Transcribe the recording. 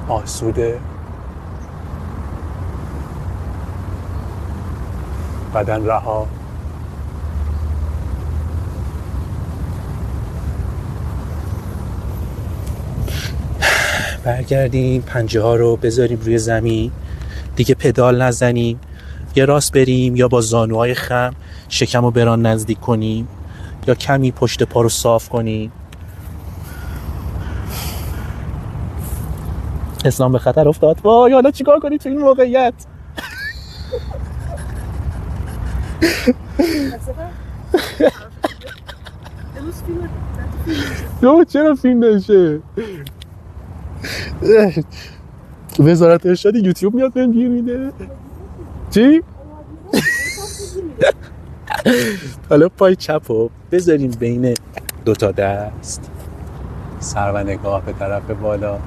آسوده، بدن رها. برگردیم پنجه ها رو بذاریم روی زمین، دیگه پدال نزنیم، یا راست بریم یا با زانوهای خم شکم رو بران نزدیک کنیم یا کمی پشت پا رو صاف کنیم. اسلام به خطر افتاد. وای حالا چیکار کنی تو این موقعیت؟ نه چرا فیلم نشه؟ وزارت ارشاد یوتیوب میاد بهم گیر میده. چی؟ حالا پای چپو بذاریم بین دوتا دست، سر و نگاه به طرف بالا.